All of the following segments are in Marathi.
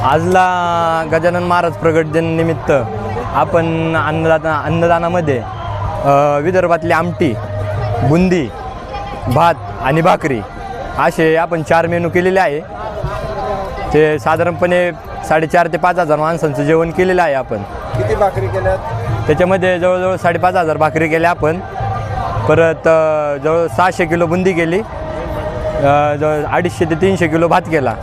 आजला गजानन महाराज प्रगट दिनानिमित्त आपण अन्नदानामध्ये विदर्भातली आमटी, बुंदी, भात आणि भाकरी असे आपण 4 मेनू केलेले आहे। ते साधारणपणे 4,500 ते 5,000 माणसांचं जेवण केलेलं आहे आपण। किती भाकरी केल्यात? त्याच्यामध्ये जवळजवळ 5,500 भाकरी केल्या आपण। परत जवळ 600 किलो बुंदी केली, जवळ 250 ते 300 किलो भात केला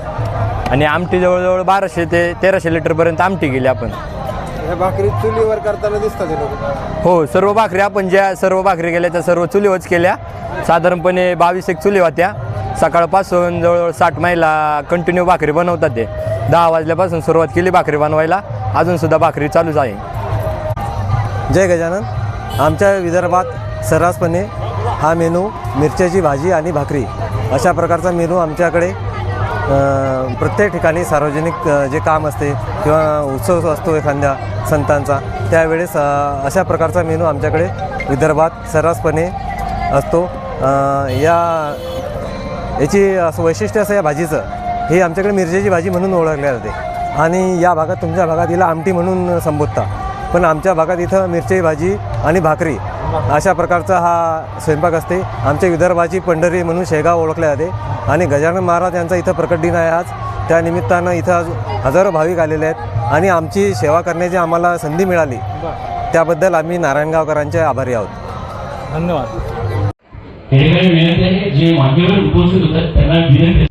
आणि आमटी जवळजवळ 1200 ते 1300 लिटरपर्यंत आमटी केली आपण। या भाकरी चुलीवर करताना दिसतात हे लोक? हो, सर्व भाकरी आपण ज्या सर्व भाकरी केल्या त्या सर्व चुलीवरच केल्या। साधारणपणे 22 चुली होत्या। सकाळपासून जवळजवळ 60 महिला कंटिन्यू भाकरी बनवतात। ते 10 वाजल्यापासून सुरुवात केली भाकरी बनवायला, अजूनसुद्धा भाकरी चालूच आहे। जय गजानन। आमच्या विदर्भात सर्रासपणे हा मेनू मिरच्याची भाजी आणि भाकरी अशा प्रकारचा मेनू आमच्याकडे प्रत्येक ठिकाणी सार्वजनिक जे काम असते किंवा उत्सव असतो एखाद्या संतांचा, त्यावेळेस अशा प्रकारचा मेनू आमच्याकडे विदर्भात सर्रासपणे असतो। याची असं वैशिष्ट्य असं या भाजीचं, हे आमच्याकडे मिरच्याची भाजी म्हणून ओळखल्या जाते आणि या भागात, तुमच्या भागात हिला आमटी म्हणून संबोधता, पण आमच्या भागात इथं मिरच्याची भाजी आणि भाकरी अशा प्रकारचा हा स्वयंपाक असते। आमच्या विदर्भाची पंढरी म्हणून शेगाव ओळखले जाते आणि गजानन महाराज यांचा इथं प्रकट दिन आहे आज। त्या निमित्तानं इथं हजारो भाविक आलेले आहेत आणि आमची सेवा करण्याची आम्हाला संधी मिळाली, त्याबद्दल आम्ही नारायणगावकरांचे आभारी आहोत। धन्यवाद। जे मान्यवर उपस्थित होतात त्यांना विनंती